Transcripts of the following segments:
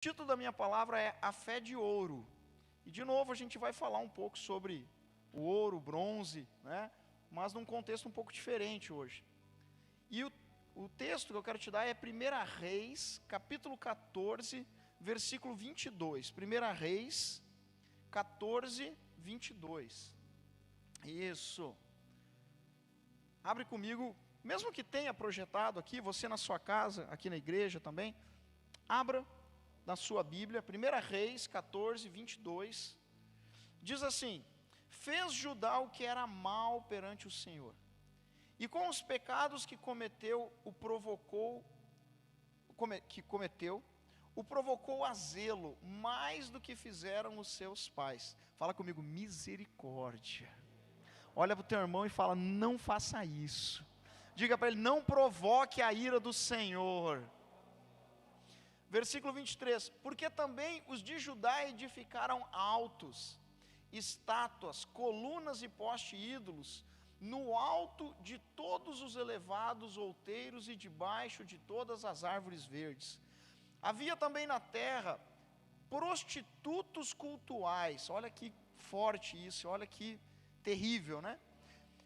O título da minha palavra é A Fé de Ouro. E de novo a gente vai falar um pouco sobre o ouro, o bronze, né? Mas num contexto um pouco diferente hoje. E o texto que eu quero te dar é 1 Reis, capítulo 14, versículo 22. 1 Reis, 14, 22. Isso. Abre comigo, mesmo que tenha projetado aqui, você na sua casa, aqui na igreja também, abra na sua Bíblia, 1 Reis 14, 22, diz assim: fez Judá o que era mal perante o Senhor, e com os pecados que cometeu, o provocou a zelo, mais do que fizeram os seus pais. Fala comigo, misericórdia. Olha para o teu irmão e fala, não faça isso. Diga para ele, não provoque a ira do Senhor. Versículo 23, porque também os de Judá edificaram altos, estátuas, colunas e poste ídolos, no alto de todos os elevados outeiros e debaixo de todas as árvores verdes. Havia também na terra prostitutos cultuais. Olha que forte isso, olha que terrível, né?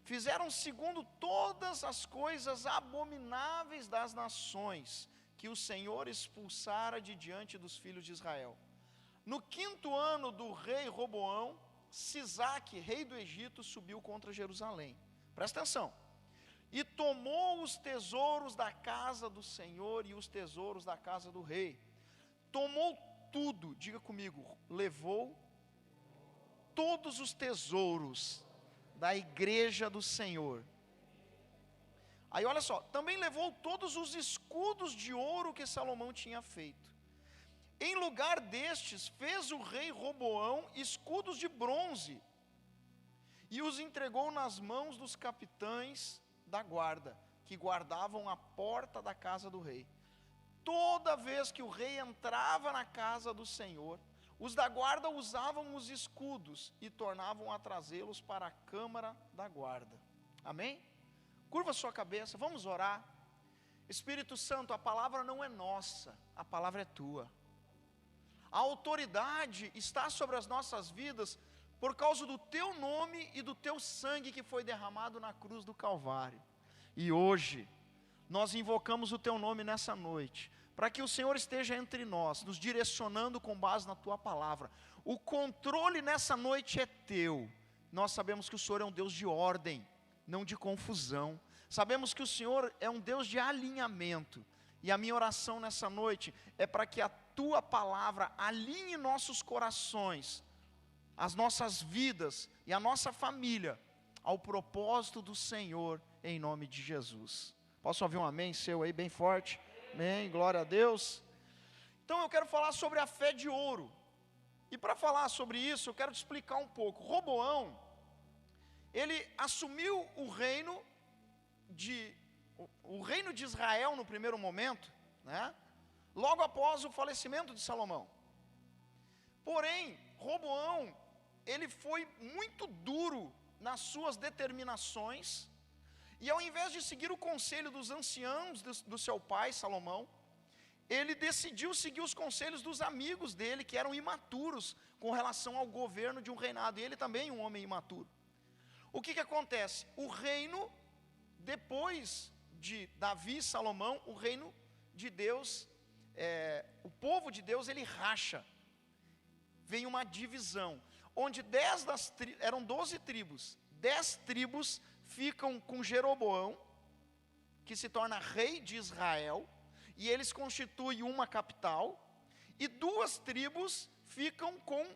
Fizeram segundo todas as coisas abomináveis das nações que o Senhor expulsara de diante dos filhos de Israel. No 5º ano do rei Roboão, Sisaque, rei do Egito, subiu contra Jerusalém. Presta atenção. E tomou os tesouros da casa do Senhor e os tesouros da casa do rei. Tomou tudo, diga comigo, levou todos os tesouros da igreja do Senhor. Aí olha só, também levou todos os escudos de ouro que Salomão tinha feito. Em lugar destes, fez o rei Roboão escudos de bronze, e os entregou nas mãos dos capitães da guarda, que guardavam a porta da casa do rei. Toda vez que o rei entrava na casa do Senhor, os da guarda usavam os escudos e tornavam a trazê-los para a câmara da guarda. Amém? Curva sua cabeça, vamos orar. Espírito Santo, a palavra não é nossa, a palavra é tua. A autoridade está sobre as nossas vidas por causa do teu nome e do teu sangue que foi derramado na cruz do Calvário. E hoje, nós invocamos o teu nome nessa noite, para que o Senhor esteja entre nós, nos direcionando com base na tua palavra. O controle nessa noite é teu. Nós sabemos que o Senhor é um Deus de ordem, não de confusão. Sabemos que o Senhor é um Deus de alinhamento. E a minha oração nessa noite é para que a tua palavra alinhe nossos corações, as nossas vidas e a nossa família ao propósito do Senhor, em nome de Jesus. Posso ouvir um amém seu aí bem forte? Amém, glória a Deus. Então eu quero falar sobre a fé de ouro. E para falar sobre isso, eu quero te explicar um pouco. Roboão, ele assumiu o reino de Israel no primeiro momento, né? Logo após o falecimento de Salomão. Porém, Roboão, ele foi muito duro nas suas determinações, e ao invés de seguir o conselho dos anciãos do seu pai, Salomão, ele decidiu seguir os conselhos dos amigos dele, que eram imaturos com relação ao governo de um reinado, e ele também um homem imaturo. O que acontece? O reino, depois de Davi e Salomão, o reino de Deus, o povo de Deus, ele racha. Vem uma divisão, onde eram 12 tribos, 10 tribos ficam com Jeroboão, que se torna rei de Israel, e eles constituem uma capital, e 2 tribos ficam com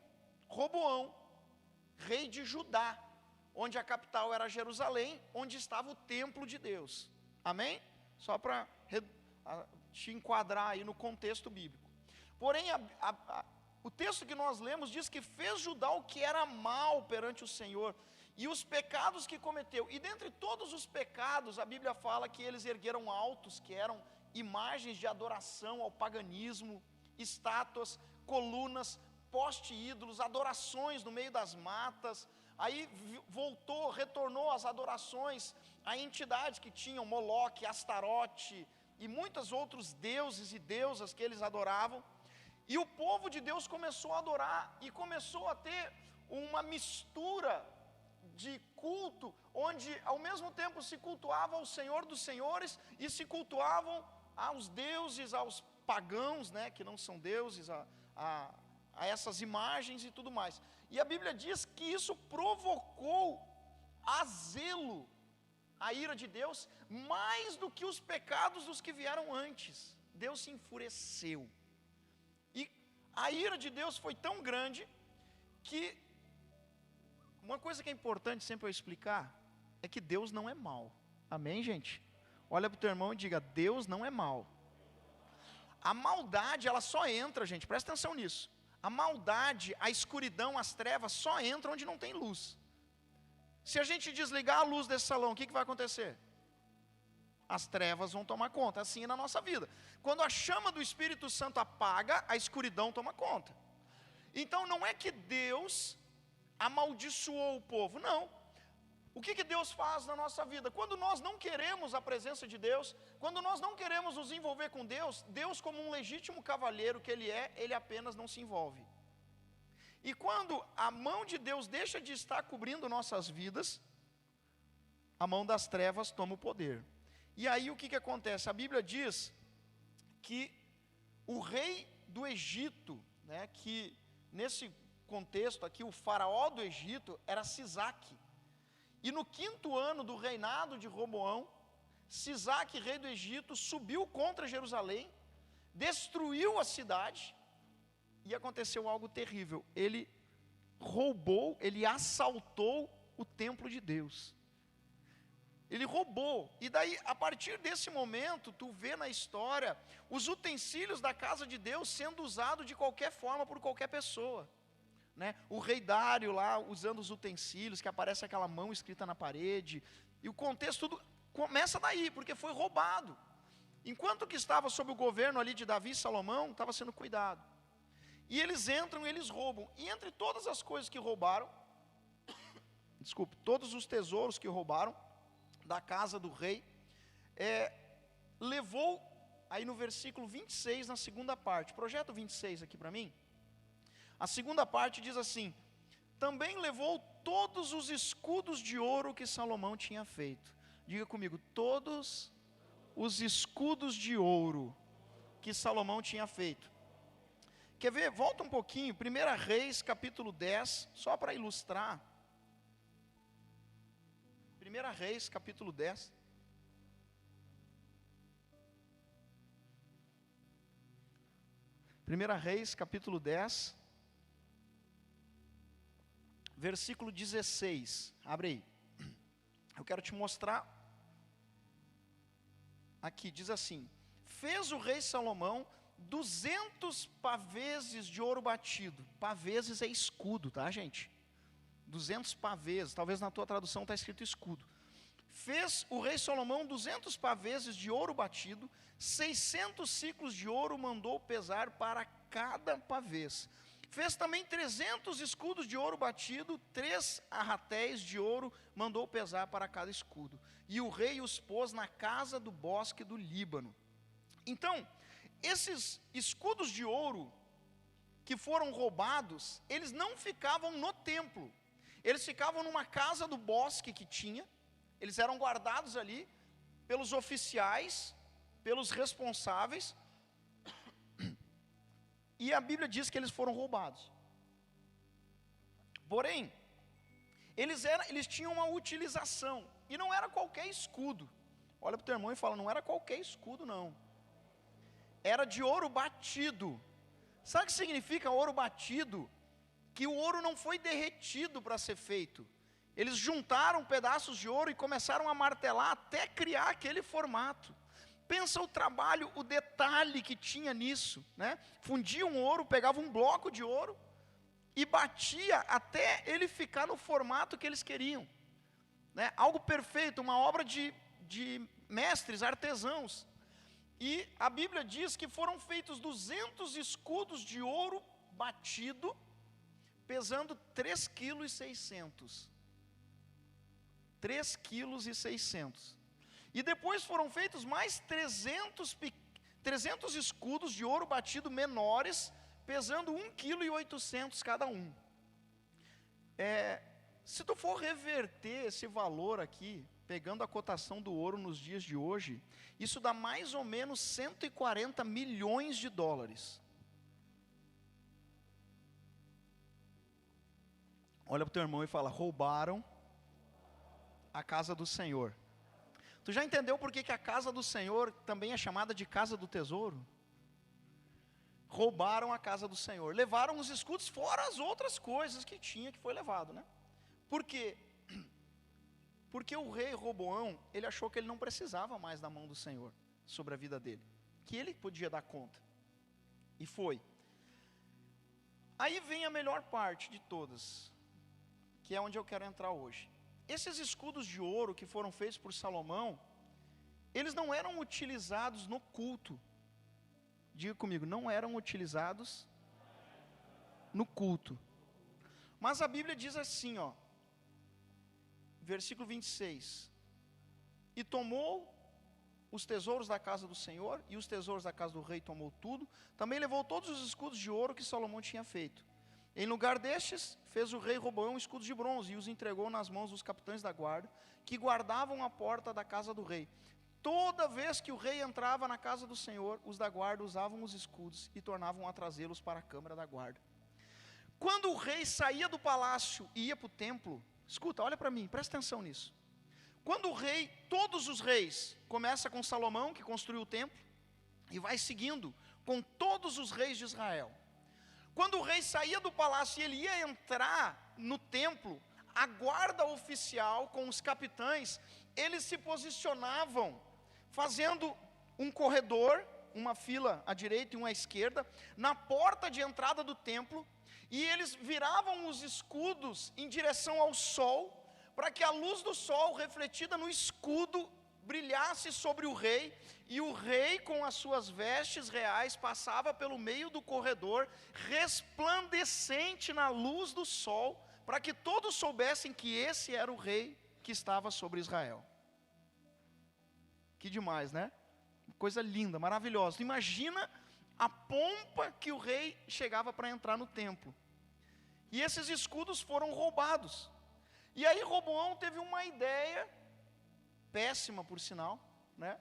Roboão, rei de Judá, onde a capital era Jerusalém, onde estava o templo de Deus. Amém? Só para te enquadrar aí no contexto bíblico. Porém, o texto que nós lemos diz que fez Judá o que era mal perante o Senhor, e os pecados que cometeu, e dentre todos os pecados, a Bíblia fala que eles ergueram altos, que eram imagens de adoração ao paganismo, estátuas, colunas, poste ídolos, adorações no meio das matas. Aí retornou as adorações a entidades que tinham Moloque, Astarote e muitos outros deuses e deusas que eles adoravam. E o povo de Deus começou a adorar, e começou a ter uma mistura de culto, onde ao mesmo tempo se cultuava ao Senhor dos Senhores, e se cultuavam aos deuses, aos pagãos, né, que não são deuses, a essas imagens e tudo mais. E a Bíblia diz que isso provocou a zelo, a ira de Deus, mais do que os pecados dos que vieram antes. Deus se enfureceu. E a ira de Deus foi tão grande que, uma coisa que é importante sempre eu explicar, é que Deus não é mau. Amém, gente? Olha para o teu irmão e diga: Deus não é mau. A maldade, ela só entra, gente, presta atenção nisso. A maldade, a escuridão, as trevas só entram onde não tem luz. Se a gente desligar a luz desse salão, o que vai acontecer? As trevas vão tomar conta. Assim é na nossa vida. Quando a chama do Espírito Santo apaga, a escuridão toma conta. Então não é que Deus amaldiçoou o povo, não. O que Deus faz na nossa vida? Quando nós não queremos a presença de Deus, quando nós não queremos nos envolver com Deus, Deus, como um legítimo cavalheiro que Ele é, Ele apenas não se envolve. E quando a mão de Deus deixa de estar cobrindo nossas vidas, a mão das trevas toma o poder. E aí o que acontece? A Bíblia diz que o rei do Egito, né, que nesse contexto aqui, o faraó do Egito era Sisaque. E no 5º ano do reinado de Roboão, Sisaque, rei do Egito, subiu contra Jerusalém, destruiu a cidade, e aconteceu algo terrível. Ele roubou, ele assaltou o templo de Deus. Ele roubou, e daí, a partir desse momento, tu vê na história, os utensílios da casa de Deus sendo usados de qualquer forma por qualquer pessoa. Né? O rei Dário lá, usando os utensílios, que aparece aquela mão escrita na parede, e o contexto tudo começa daí, porque foi roubado. Enquanto que estava sob o governo ali de Davi e Salomão, estava sendo cuidado. E eles entram e eles roubam, e entre todas as coisas que roubaram, todos os tesouros que roubaram, da casa do rei, levou, aí no versículo 26, na segunda parte, projeta o 26 aqui para mim. A segunda parte diz assim: também levou todos os escudos de ouro que Salomão tinha feito. Diga comigo: todos os escudos de ouro que Salomão tinha feito. Quer ver? Volta um pouquinho, 1 Reis, capítulo 10, só para ilustrar. 1 Reis, capítulo 10. Primeira Reis, capítulo 10, versículo 16, abre aí. Eu quero te mostrar, aqui, diz assim: fez o rei Salomão 200 paveses de ouro batido. Paveses é escudo, tá, gente? 200 paveses, talvez na tua tradução está escrito escudo. Fez o rei Salomão 200 paveses de ouro batido, 600 siclos de ouro mandou pesar para cada pavês. Fez também 300 escudos de ouro batido, 3 arratéis de ouro mandou pesar para cada escudo. E o rei os pôs na casa do bosque do Líbano. Então, esses escudos de ouro que foram roubados, eles não ficavam no templo. Eles ficavam numa casa do bosque que tinha. Eles eram guardados ali pelos oficiais, pelos responsáveis. E a Bíblia diz que eles foram roubados. Porém, eles tinham uma utilização. E não era qualquer escudo. Olha para o teu irmão e fala: não era qualquer escudo, não. Era de ouro batido. Sabe o que significa ouro batido? Que o ouro não foi derretido para ser feito. Eles juntaram pedaços de ouro e começaram a martelar até criar aquele formato. Pensa o trabalho, o detalhe que tinha nisso, né? Fundiam ouro, pegavam um bloco de ouro e batia até ele ficar no formato que eles queriam, né? Algo perfeito, uma obra de mestres, artesãos. E a Bíblia diz que foram feitos 200 escudos de ouro batido, pesando 3,6 kg. 3,6 kg. E depois foram feitos mais 300 escudos de ouro batido menores, pesando 1,8 kg cada um. Se tu for reverter esse valor aqui, pegando a cotação do ouro nos dias de hoje, isso dá mais ou menos 140 milhões de dólares. Olha para o teu irmão e fala: roubaram a casa do Senhor. Tu já entendeu por que a casa do Senhor também é chamada de casa do tesouro? Roubaram a casa do Senhor, levaram os escudos, fora as outras coisas que tinha, que foi levado, né? Por quê? Porque o rei Roboão, ele achou que ele não precisava mais da mão do Senhor sobre a vida dele, que ele podia dar conta, e foi. Aí vem a melhor parte de todas, que é onde eu quero entrar hoje. Esses escudos de ouro que foram feitos por Salomão, eles não eram utilizados no culto. Diga comigo, não eram utilizados no culto. Mas a Bíblia diz assim, ó, versículo 26. E tomou os tesouros da casa do Senhor, e os tesouros da casa do rei tomou tudo. Também levou todos os escudos de ouro que Salomão tinha feito. Em lugar destes, fez o rei Roboão escudos de bronze, e os entregou nas mãos dos capitães da guarda, que guardavam a porta da casa do rei. Toda vez que o rei entrava na casa do Senhor, os da guarda usavam os escudos e tornavam a trazê-los para a câmara da guarda. Quando o rei saía do palácio e ia para o templo, escuta, olha para mim, presta atenção nisso. Quando o rei, todos os reis, começa com Salomão, que construiu o templo, e vai seguindo com todos os reis de Israel. Quando o rei saía do palácio e ele ia entrar no templo, a guarda oficial com os capitães, eles se posicionavam, fazendo um corredor, uma fila à direita e uma à esquerda, na porta de entrada do templo, e eles viravam os escudos em direção ao sol, para que a luz do sol refletida no escudo brilhasse sobre o rei, e o rei com as suas vestes reais passava pelo meio do corredor, resplandecente na luz do sol, para que todos soubessem que esse era o rei que estava sobre Israel. Que demais, né? Coisa linda, maravilhosa. Imagina a pompa que o rei chegava para entrar no templo. E esses escudos foram roubados. E aí Roboão teve uma ideia, péssima por sinal, né?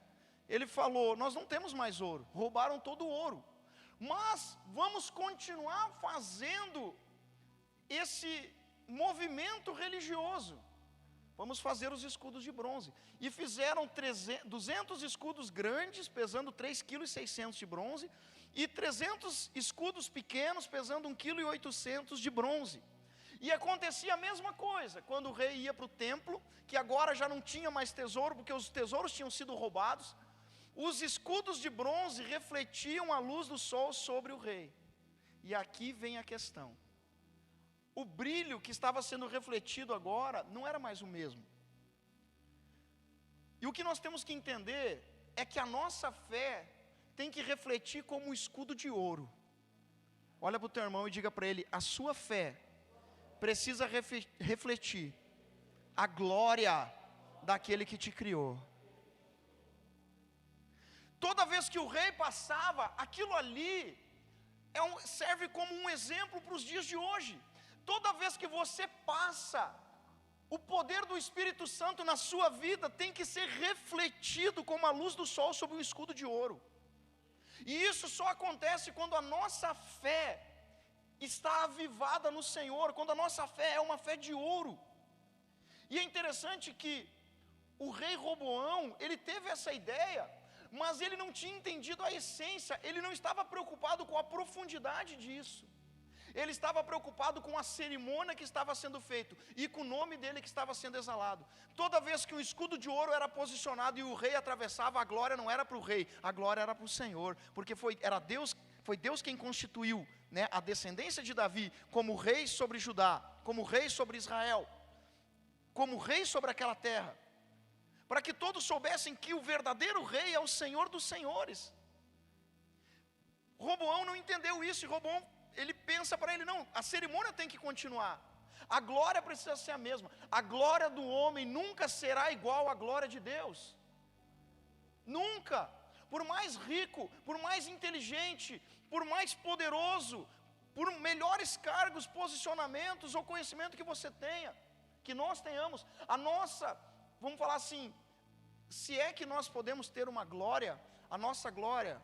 Ele falou: nós não temos mais ouro, roubaram todo o ouro, mas vamos continuar fazendo esse movimento religioso. Vamos fazer os escudos de bronze. E fizeram 200 escudos grandes, pesando 3,6 kg de bronze, e 300 escudos pequenos, pesando 1,8 kg de bronze. E acontecia a mesma coisa, quando o rei ia para o templo, que agora já não tinha mais tesouro, porque os tesouros tinham sido roubados, os escudos de bronze refletiam a luz do sol sobre o rei. E aqui vem a questão. O brilho que estava sendo refletido agora não era mais o mesmo. E o que nós temos que entender é que a nossa fé tem que refletir como um escudo de ouro. Olha para o teu irmão e diga para ele: a sua fé precisa refletir a glória daquele que te criou. Toda vez que o rei passava, aquilo ali serve como um exemplo para os dias de hoje. Toda vez que você passa, o poder do Espírito Santo na sua vida tem que ser refletido como a luz do sol sobre um escudo de ouro. E isso só acontece quando a nossa fé está avivada no Senhor, quando a nossa fé é uma fé de ouro. E é interessante que o rei Roboão, ele teve essa ideia, mas ele não tinha entendido a essência, ele não estava preocupado com a profundidade disso. Ele estava preocupado com a cerimônia que estava sendo feita e com o nome dele que estava sendo exalado. Toda vez que um escudo de ouro era posicionado e o rei atravessava, a glória não era para o rei, a glória era para o Senhor, porque foi Deus quem constituiu, né, a descendência de Davi como rei sobre Judá, como rei sobre Israel, como rei sobre aquela terra, para que todos soubessem que o verdadeiro rei é o Senhor dos senhores. Roboão não entendeu isso, e Roboão, ele pensa para ele: não, a cerimônia tem que continuar, a glória precisa ser a mesma, a glória do homem nunca será igual à glória de Deus, nunca. Por mais rico, por mais inteligente, por mais poderoso, melhores cargos, posicionamentos ou conhecimento que você tenha, que nós tenhamos, a nossa, vamos falar assim, se é que nós podemos ter uma glória, a nossa glória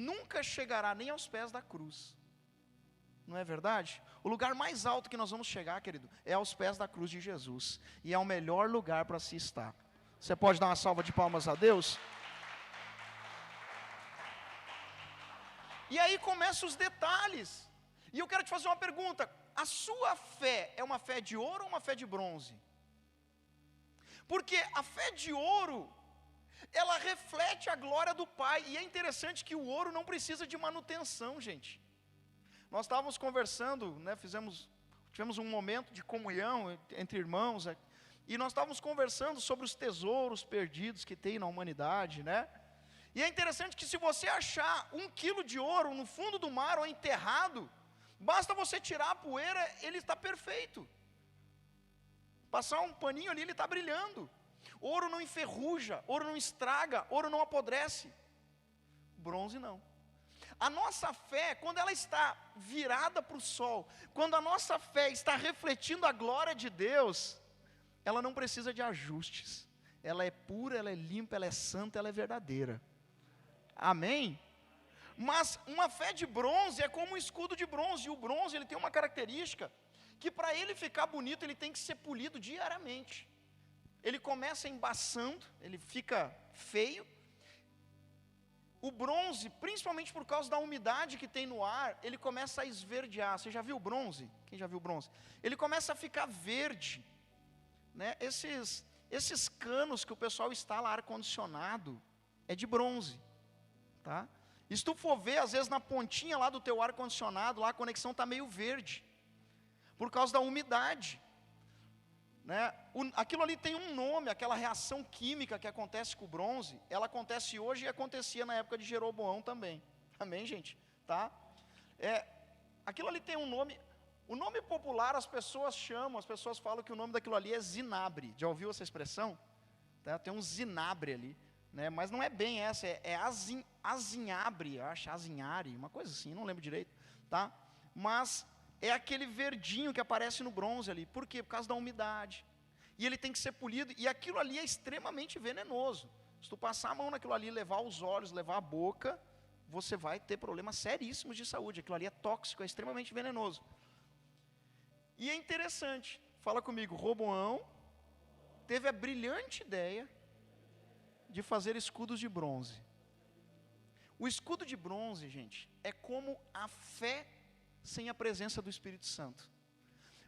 nunca chegará nem aos pés da cruz, não é verdade? O lugar mais alto que nós vamos chegar, querido, é aos pés da cruz de Jesus, e é o melhor lugar para se estar. Você pode dar uma salva de palmas a Deus? E aí começam os detalhes, e eu quero te fazer uma pergunta: a sua fé é uma fé de ouro ou uma fé de bronze? Porque a fé de ouro, ela reflete a glória do Pai, e é interessante que o ouro não precisa de manutenção, gente. Nós estávamos conversando, né, tivemos um momento de comunhão entre irmãos, e nós estávamos conversando sobre os tesouros perdidos que tem na humanidade, né? E é interessante que se você achar 1 quilo de ouro no fundo do mar ou enterrado, basta você tirar a poeira, ele está perfeito. Passar um paninho ali, ele está brilhando. Ouro não enferruja, ouro não estraga, ouro não apodrece. Bronze não. A nossa fé, quando ela está virada para o sol, quando a nossa fé está refletindo a glória de Deus, ela não precisa de ajustes. Ela é pura, ela é limpa, ela é santa, ela é verdadeira. Amém? Mas uma fé de bronze é como um escudo de bronze, e o bronze ele tem uma característica, que para ele ficar bonito, ele tem que ser polido diariamente. Ele começa embaçando, ele fica feio. O bronze, principalmente por causa da umidade que tem no ar, ele começa a esverdear. Você já viu o bronze? Quem já viu o bronze? Ele começa a ficar verde, né? Esses canos que o pessoal instala ar-condicionado, é de bronze, tá? E se tu for ver, às vezes na pontinha lá do teu ar-condicionado, lá a conexão está meio verde, por causa da umidade, né? Aquilo ali tem um nome, aquela reação química que acontece com o bronze, ela acontece hoje e acontecia na época de Jeroboão também. Amém, gente? Tá? Aquilo ali tem um nome, o nome popular as pessoas falam que o nome daquilo ali é zinabre. Já ouviu essa expressão? Tá? Tem um zinabre ali, né? Mas não é bem essa, azinhabre, eu acho, azinhare, uma coisa assim, não lembro direito, tá? Mas é aquele verdinho que aparece no bronze ali. Por quê? Por causa da umidade. E ele tem que ser polido, e aquilo ali é extremamente venenoso. Se tu passar a mão naquilo ali, levar os olhos, levar a boca, você vai ter problemas seríssimos de saúde. Aquilo ali é tóxico, é extremamente venenoso. E é interessante, fala comigo, Roboão teve a brilhante ideia de fazer escudos de bronze. O escudo de bronze, gente, é como a fé sem a presença do Espírito Santo.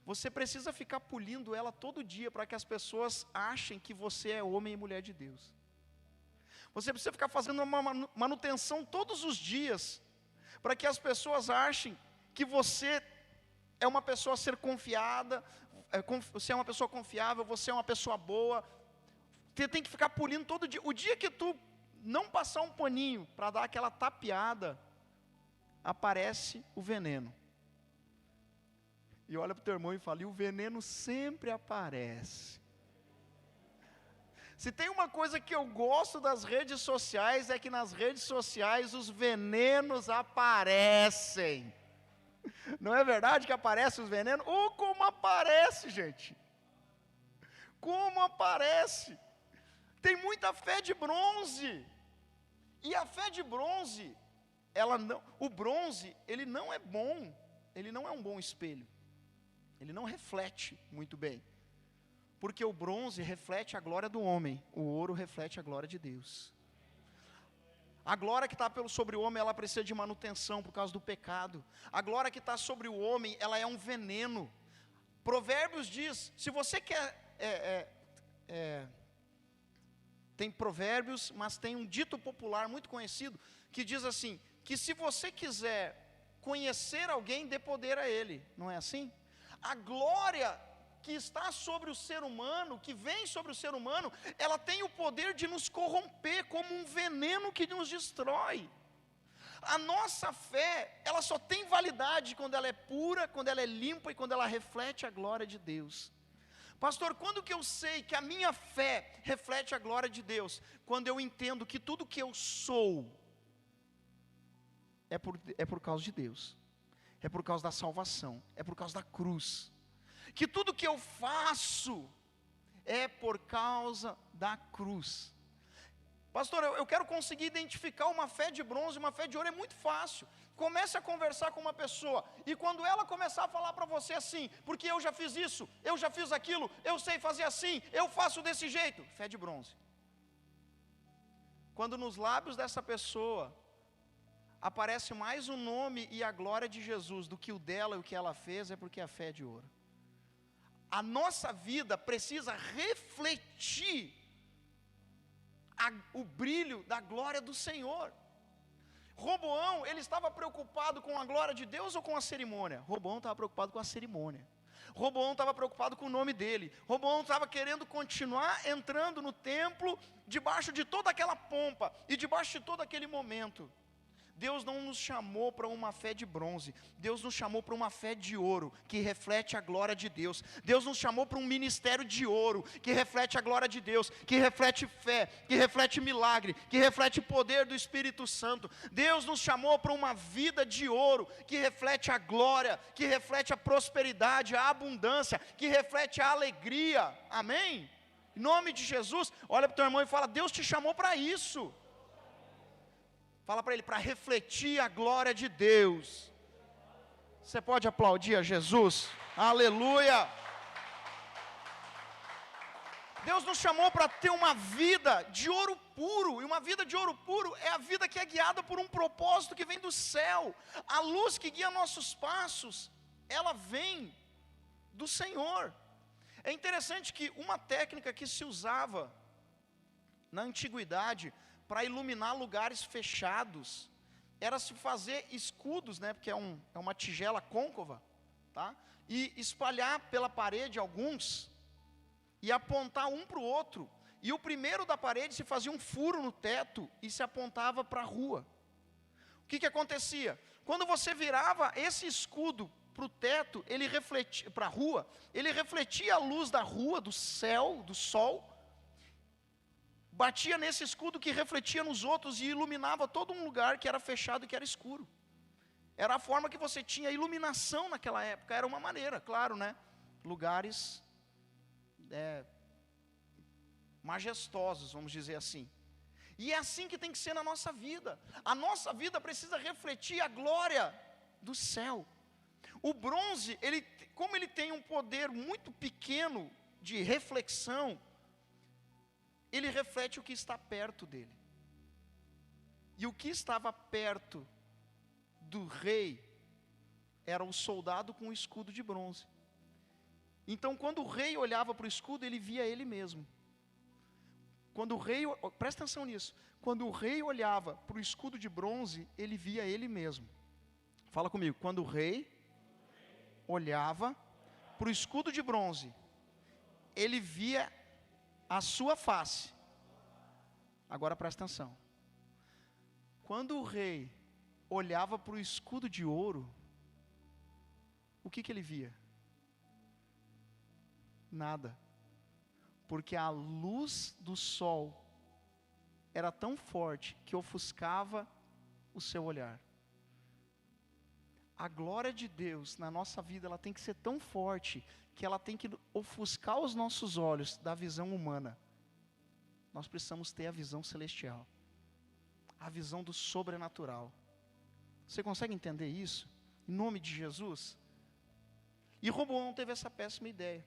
Você precisa ficar polindo ela todo dia para que as pessoas achem que você é homem e mulher de Deus. Você precisa ficar fazendo uma manutenção todos os dias para que as pessoas achem que você é uma pessoa a ser confiada, você é uma pessoa confiável, você é uma pessoa boa. Você tem que ficar polindo todo dia. O dia que tu não passar um paninho para dar aquela tapeada, aparece o veneno. E olha para o teu irmão e fala: e o veneno sempre aparece. Se tem uma coisa que eu gosto das redes sociais, é que nas redes sociais os venenos aparecem. Não é verdade que aparecem os venenos? Oh, como aparece, gente! Como aparece! Tem muita fé de bronze. E a fé de bronze, o bronze, ele não é bom, ele não é um bom espelho. Ele não reflete muito bem, porque o bronze reflete a glória do homem, o ouro reflete a glória de Deus. A glória que está sobre o homem, ela precisa de manutenção por causa do pecado. A glória que está sobre o homem, ela é um veneno. Provérbios diz, se você quer, tem provérbios, mas tem um dito popular muito conhecido, que diz assim, que se você quiser conhecer alguém, dê poder a ele, não é assim? A glória que está sobre o ser humano, que vem sobre o ser humano, ela tem o poder de nos corromper como um veneno que nos destrói. A nossa fé, ela só tem validade quando ela é pura, quando ela é limpa e quando ela reflete a glória de Deus. Pastor, quando que eu sei que a minha fé reflete a glória de Deus? Quando eu entendo que tudo que eu sou é por causa de Deus. é por causa da salvação, é por causa da cruz. Que tudo que eu faço é por causa da cruz. Pastor, eu quero conseguir identificar uma fé de bronze, uma fé de ouro, é muito fácil. Comece a conversar com uma pessoa, e quando ela começar a falar para você assim, porque eu já fiz isso, eu já fiz aquilo, eu sei fazer assim, eu faço desse jeito, fé de bronze. Quando nos lábios dessa pessoa aparece mais o nome e a glória de Jesus do que o dela e o que ela fez, é porque a fé é de ouro. A nossa vida precisa refletir o brilho da glória do Senhor. Roboão, ele estava preocupado com a glória de Deus ou com a cerimônia? Roboão estava preocupado com a cerimônia. Roboão estava preocupado com o nome dele. Roboão estava querendo continuar entrando no templo, debaixo de toda aquela pompa, e debaixo de todo aquele momento. Deus não nos chamou para uma fé de bronze, Deus nos chamou para uma fé de ouro, que reflete a glória de Deus. Deus nos chamou para um ministério de ouro, que reflete a glória de Deus, que reflete fé, que reflete milagre, que reflete poder do Espírito Santo. Deus nos chamou para uma vida de ouro, que reflete a glória, que reflete a prosperidade, a abundância, que reflete a alegria, amém? Em nome de Jesus, olha para o teu irmão e fala: Deus te chamou para isso. Fala para ele, para refletir a glória de Deus. Você pode aplaudir a Jesus? Aleluia! Deus nos chamou para ter uma vida de ouro puro, e uma vida de ouro puro é a vida que é guiada por um propósito que vem do céu. A luz que guia nossos passos, ela vem do Senhor. É interessante que uma técnica que se usava na antiguidade para iluminar lugares fechados era se fazer escudos, né, porque é uma tigela côncava, tá? E espalhar pela parede alguns, e apontar um para o outro, e o primeiro da parede se fazia um furo no teto, e se apontava para a rua. O que acontecia? Quando você virava esse escudo para o teto, ele refletia, para a rua, ele refletia a luz da rua, do céu, do sol, batia nesse escudo que refletia nos outros e iluminava todo um lugar que era fechado e que era escuro. Era a forma que você tinha iluminação naquela época, era uma maneira, claro, né? Lugares majestosos, vamos dizer assim. E é assim que tem que ser na nossa vida. A nossa vida precisa refletir a glória do céu. O bronze, como ele tem um poder muito pequeno de reflexão, ele reflete o que está perto dele. E o que estava perto do rei era o soldado com o escudo de bronze. Então, quando o rei olhava para o escudo, ele via ele mesmo. Presta atenção nisso. Quando o rei olhava para o escudo de bronze, ele via ele mesmo. Fala comigo. Quando o rei olhava para o escudo de bronze, ele via a sua face. Agora presta atenção. Quando o rei olhava para o escudo de ouro, o que ele via? Nada. Porque a luz do sol era tão forte que ofuscava o seu olhar. A glória de Deus na nossa vida, ela tem que ser tão forte que ela tem que ofuscar os nossos olhos da visão humana. Nós precisamos ter a visão celestial, a visão do sobrenatural. Você consegue entender isso? Em nome de Jesus? E Roboão teve essa péssima ideia.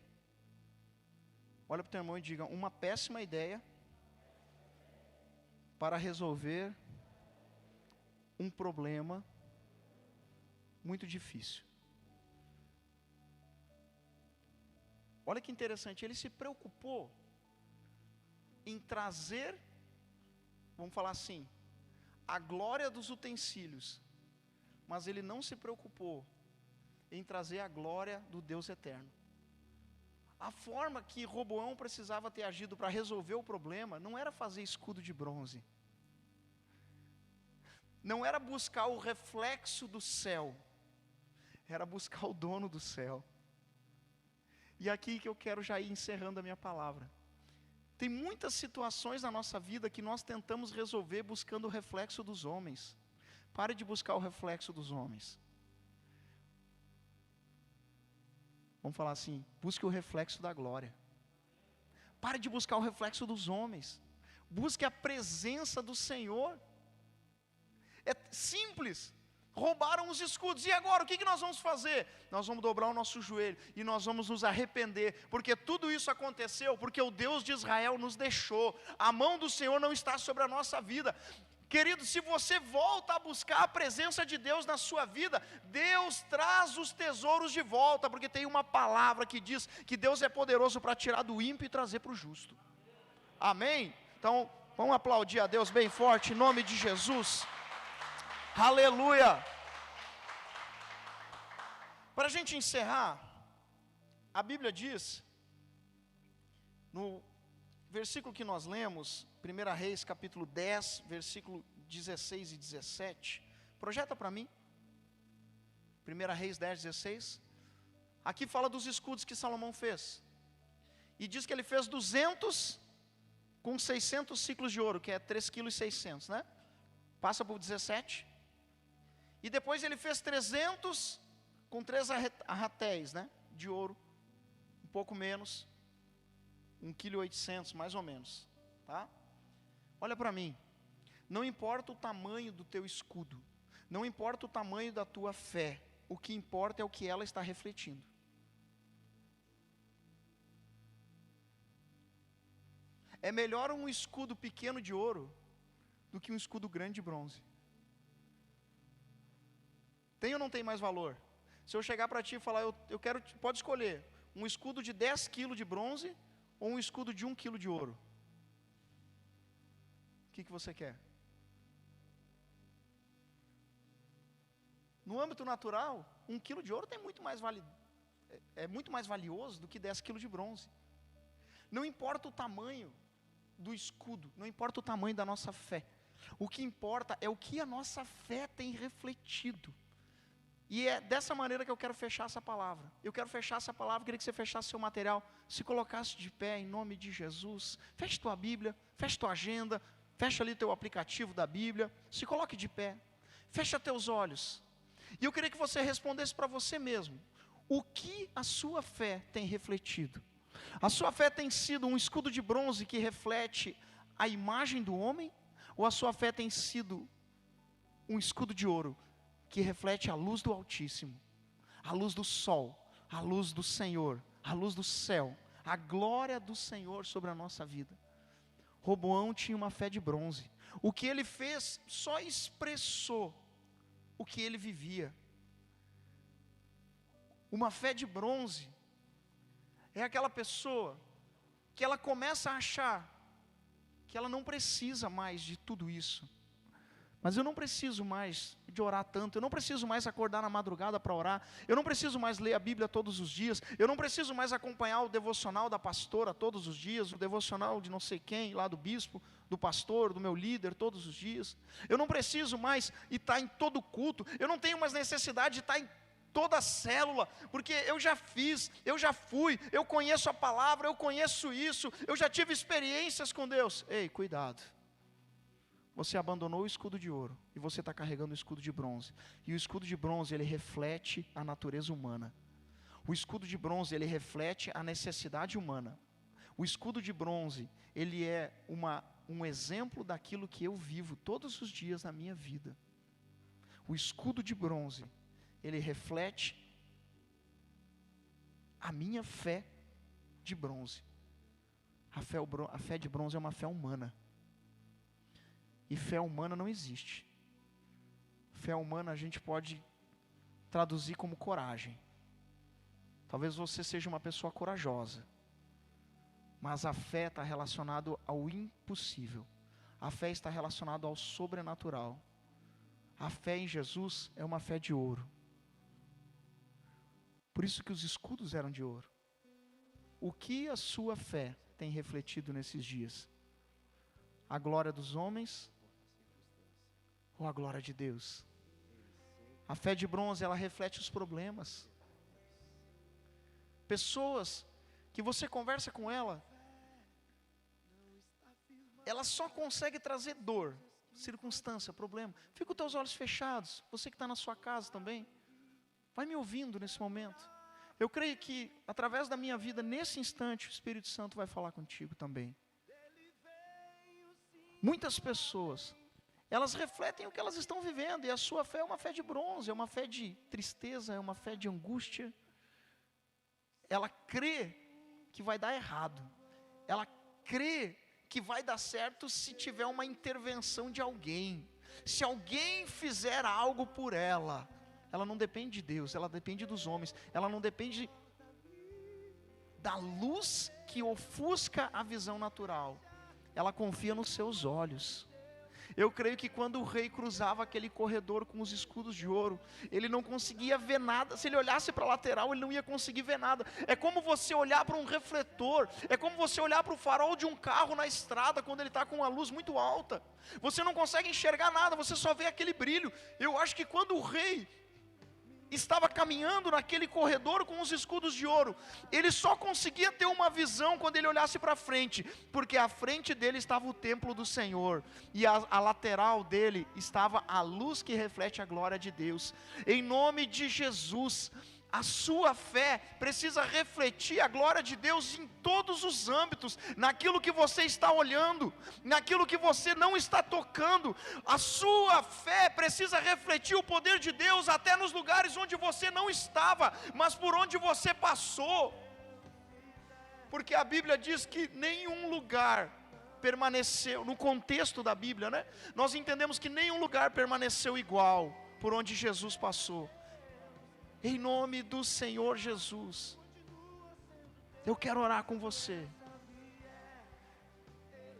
Olha para o teu irmão e diga: uma péssima ideia para resolver um problema muito difícil. Olha que interessante, ele se preocupou em trazer, vamos falar assim, a glória dos utensílios, mas ele não se preocupou em trazer a glória do Deus eterno. A forma que Roboão precisava ter agido para resolver o problema não era fazer escudo de bronze, não era buscar o reflexo do céu, era buscar o dono do céu. E aqui que eu quero já ir encerrando a minha palavra. Tem muitas situações na nossa vida que nós tentamos resolver buscando o reflexo dos homens. Pare de buscar o reflexo dos homens. Vamos falar assim, busque o reflexo da glória. Pare de buscar o reflexo dos homens. Busque a presença do Senhor. É simples. Roubaram os escudos, e agora o que nós vamos fazer? Nós vamos dobrar o nosso joelho, e nós vamos nos arrepender, porque tudo isso aconteceu, porque o Deus de Israel nos deixou, a mão do Senhor não está sobre a nossa vida. Querido, se você volta a buscar a presença de Deus na sua vida, Deus traz os tesouros de volta, porque tem uma palavra que diz que Deus é poderoso para tirar do ímpio e trazer para o justo. Amém? Então, vamos aplaudir a Deus bem forte, em nome de Jesus. Aleluia! Para a gente encerrar, a Bíblia diz, no versículo que nós lemos, 1 Reis capítulo 10, versículo 16 e 17, projeta para mim, 1 Reis 10, 16, aqui fala dos escudos que Salomão fez, e diz que ele fez 200 com 600 ciclos de ouro, que é 3,6 kg, né? Passa por 17, e depois ele fez 300 com 3 arratéis, né? De ouro, um pouco menos, 1,8 kg mais ou menos, tá? Olha para mim, não importa o tamanho do teu escudo, não importa o tamanho da tua fé, o que importa é o que ela está refletindo. É melhor um escudo pequeno de ouro do que um escudo grande de bronze. Tem ou não tem mais valor? Se eu chegar para ti e falar, eu quero, pode escolher, um escudo de 10 kg de bronze ou um escudo de 1 kg de ouro. O que você quer? No âmbito natural, 1 kg de ouro tem muito mais é muito mais valioso do que 10 kg de bronze. Não importa o tamanho do escudo, não importa o tamanho da nossa fé. O que importa é o que a nossa fé tem refletido. E é dessa maneira que eu quero fechar essa palavra. Eu quero fechar essa palavra, queria que você fechasse seu material, se colocasse de pé em nome de Jesus. Feche tua Bíblia, feche tua agenda, fecha ali teu aplicativo da Bíblia, se coloque de pé, fecha teus olhos. E eu queria que você respondesse para você mesmo, o que a sua fé tem refletido? A sua fé tem sido um escudo de bronze que reflete a imagem do homem? Ou a sua fé tem sido um escudo de ouro que reflete a luz do Altíssimo, a luz do sol, a luz do Senhor, a luz do céu, a glória do Senhor sobre a nossa vida? Roboão tinha uma fé de bronze. O que ele fez só expressou o que ele vivia. Uma fé de bronze é aquela pessoa que ela começa a achar que ela não precisa mais de tudo isso. Mas eu não preciso mais de orar tanto, eu não preciso mais acordar na madrugada para orar, eu não preciso mais ler a Bíblia todos os dias, eu não preciso mais acompanhar o devocional da pastora todos os dias, o devocional de não sei quem, lá do bispo, do pastor, do meu líder todos os dias. Eu não preciso mais estar em todo culto, eu não tenho mais necessidade de estar em toda a célula, porque eu já fiz, eu já fui, eu conheço a palavra, eu conheço isso, eu já tive experiências com Deus. Ei, cuidado. Você abandonou o escudo de ouro e você está carregando o escudo de bronze. E o escudo de bronze, ele reflete a natureza humana. O escudo de bronze, ele reflete a necessidade humana. O escudo de bronze, ele é um exemplo daquilo que eu vivo todos os dias na minha vida. O escudo de bronze, ele reflete a minha fé de bronze. A fé de bronze é uma fé humana. E fé humana não existe. Fé humana a gente pode traduzir como coragem. Talvez você seja uma pessoa corajosa. Mas a fé está relacionada ao impossível. A fé está relacionada ao sobrenatural. A fé em Jesus é uma fé de ouro. Por isso que os escudos eram de ouro. O que a sua fé tem refletido nesses dias? A glória dos homens ou a glória de Deus? A fé de bronze, ela reflete os problemas. Pessoas que você conversa com ela só consegue trazer dor, circunstância, problema. Fica com teus olhos fechados, você que está na sua casa também. Vai me ouvindo nesse momento. Eu creio que, através da minha vida, nesse instante, o Espírito Santo vai falar contigo também. Muitas pessoas, elas refletem o que elas estão vivendo, e a sua fé é uma fé de bronze, é uma fé de tristeza, é uma fé de angústia. Ela crê que vai dar errado, ela crê que vai dar certo se tiver uma intervenção de alguém, se alguém fizer algo por ela. Ela não depende de Deus, ela depende dos homens, ela não depende da luz que ofusca a visão natural, ela confia nos seus olhos. Eu creio que quando o rei cruzava aquele corredor com os escudos de ouro, ele não conseguia ver nada. Se ele olhasse para a lateral, ele não ia conseguir ver nada. É como você olhar para um refletor, é como você olhar para o farol de um carro na estrada, quando ele está com uma luz muito alta. Você não consegue enxergar nada, você só vê aquele brilho. Eu acho que quando o rei estava caminhando naquele corredor com os escudos de ouro, ele só conseguia ter uma visão quando ele olhasse para frente, porque à frente dele estava o templo do Senhor, e a lateral dele estava a luz que reflete a glória de Deus. Em nome de Jesus, a sua fé precisa refletir a glória de Deus em todos os âmbitos, naquilo que você está olhando, naquilo que você não está tocando. A sua fé precisa refletir o poder de Deus até nos lugares onde você não estava, mas por onde você passou. Porque a Bíblia diz que nenhum lugar permaneceu, no contexto da Bíblia, né? Nós entendemos que nenhum lugar permaneceu igual por onde Jesus passou. Em nome do Senhor Jesus, eu quero orar com você.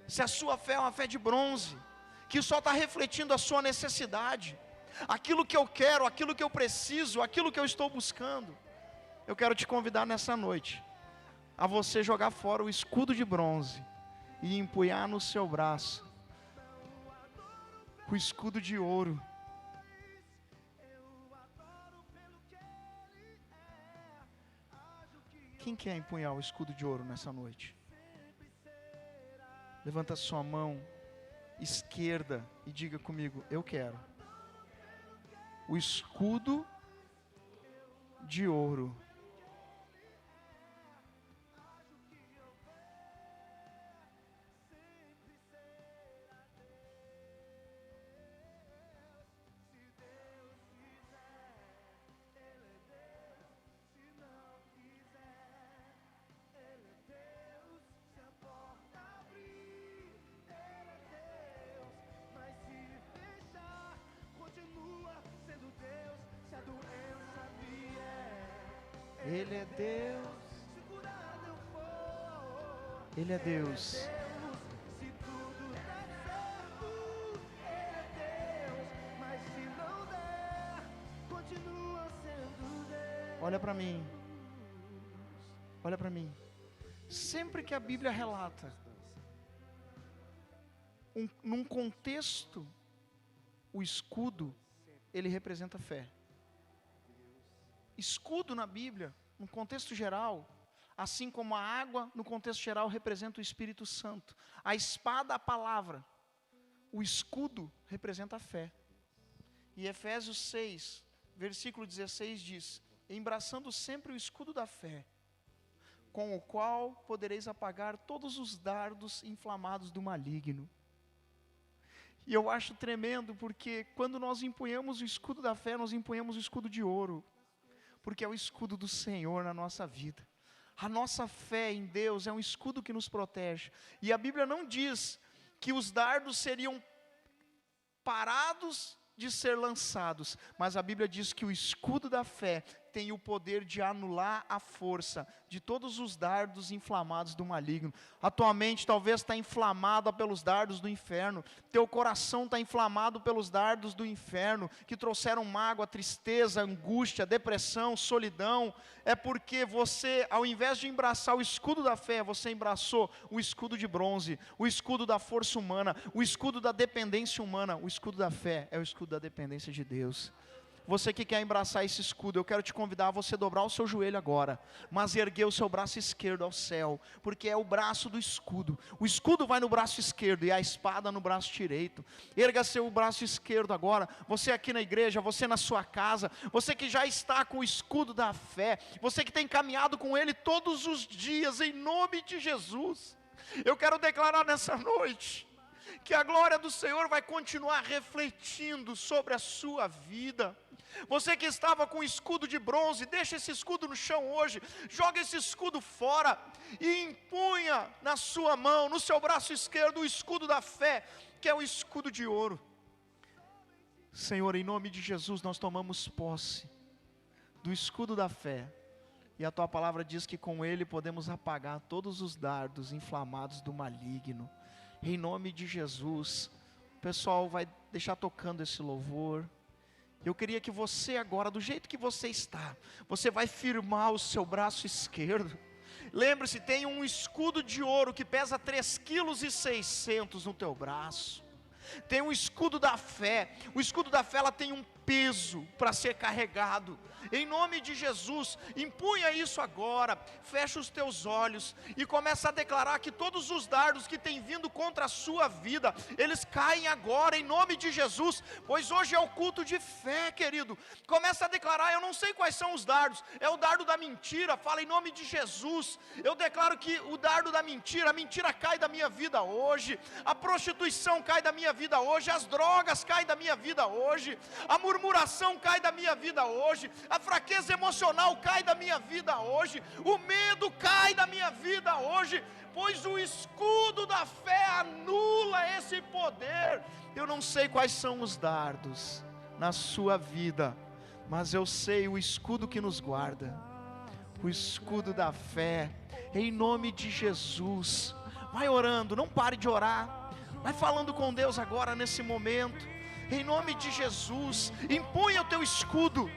Se a sua fé é uma fé de bronze, que só está refletindo a sua necessidade, aquilo que eu quero, aquilo que eu preciso, aquilo que eu estou buscando, eu quero te convidar nessa noite, a você jogar fora o escudo de bronze, e empunhar no seu braço o escudo de ouro. Quem quer empunhar o escudo de ouro nessa noite? Levanta a sua mão esquerda e diga comigo: eu quero o escudo de ouro. Ele é Deus, Ele é Deus. Se tudo der certo, Ele é Deus. Mas se não der, continua sendo Deus. Olha para mim, olha para mim. Sempre que a Bíblia relata, num contexto, o escudo, ele representa fé. Escudo na Bíblia, no contexto geral, assim como a água, no contexto geral, representa o Espírito Santo. A espada, a palavra. O escudo representa a fé. E Efésios 6, versículo 16 diz: embraçando sempre o escudo da fé, com o qual podereis apagar todos os dardos inflamados do maligno. E eu acho tremendo, porque quando nós empunhamos o escudo da fé, nós empunhamos o escudo de ouro, porque é o escudo do Senhor na nossa vida. A nossa fé em Deus é um escudo que nos protege. E a Bíblia não diz que os dardos seriam parados de ser lançados, mas a Bíblia diz que o escudo da fé tem o poder de anular a força de todos os dardos inflamados do maligno. A tua mente talvez está inflamada pelos dardos do inferno, teu coração está inflamado pelos dardos do inferno, que trouxeram mágoa, tristeza, angústia, depressão, solidão. É porque você, ao invés de embraçar o escudo da fé, você embraçou o escudo de bronze, o escudo da força humana, o escudo da dependência humana. O escudo da fé é o escudo da dependência de Deus. Você que quer embraçar esse escudo, eu quero te convidar a você dobrar o seu joelho agora, mas erguer o seu braço esquerdo ao céu, porque é o braço do escudo. O escudo vai no braço esquerdo e a espada no braço direito. Erga seu braço esquerdo agora, você aqui na igreja, você na sua casa, você que já está com o escudo da fé, você que tem caminhado com ele todos os dias, em nome de Jesus. Eu quero declarar nessa noite, que a glória do Senhor vai continuar refletindo sobre a sua vida. Você que estava com escudo de bronze, deixa esse escudo no chão hoje, joga esse escudo fora e empunha na sua mão, no seu braço esquerdo, o escudo da fé, que é o escudo de ouro. Senhor, em nome de Jesus, nós tomamos posse do escudo da fé, e a tua palavra diz que com ele podemos apagar todos os dardos inflamados do maligno. Em nome de Jesus, o pessoal vai deixar tocando esse louvor. Eu queria que você agora, do jeito que você está, você vai firmar o seu braço esquerdo. Lembre-se, tem um escudo de ouro que pesa 3,6 kg no teu braço. Tem um escudo da fé. O escudo da fé, ela tem um peso para ser carregado. Em nome de Jesus, empunha isso agora, fecha os teus olhos e começa a declarar que todos os dardos que têm vindo contra a sua vida, eles caem agora em nome de Jesus, pois hoje é o culto de fé, querido. Começa a declarar, eu não sei quais são os dardos, é o dardo da mentira, fala em nome de Jesus. Eu declaro que o dardo da mentira, a mentira cai da minha vida hoje, a prostituição cai da minha vida hoje, as drogas caem da minha vida hoje, a murmuração cai da minha vida hoje, a fraqueza emocional cai da minha vida hoje, o medo cai da minha vida hoje, pois o escudo da fé anula esse poder. Eu não sei quais são os dardos na sua vida, mas eu sei o escudo que nos guarda, o escudo da fé, em nome de Jesus. Vai orando, não pare de orar, vai falando com Deus agora nesse momento, em nome de Jesus. Empunha o teu escudo,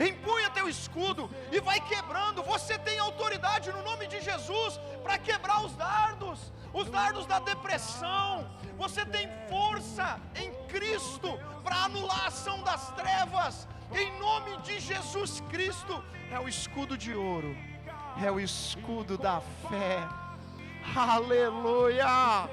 empunha teu escudo e vai quebrando. Você tem autoridade no nome de Jesus para quebrar os dardos da depressão. Você tem força em Cristo para anular a ação das trevas, em nome de Jesus Cristo. É o escudo de ouro, é o escudo da fé. Aleluia.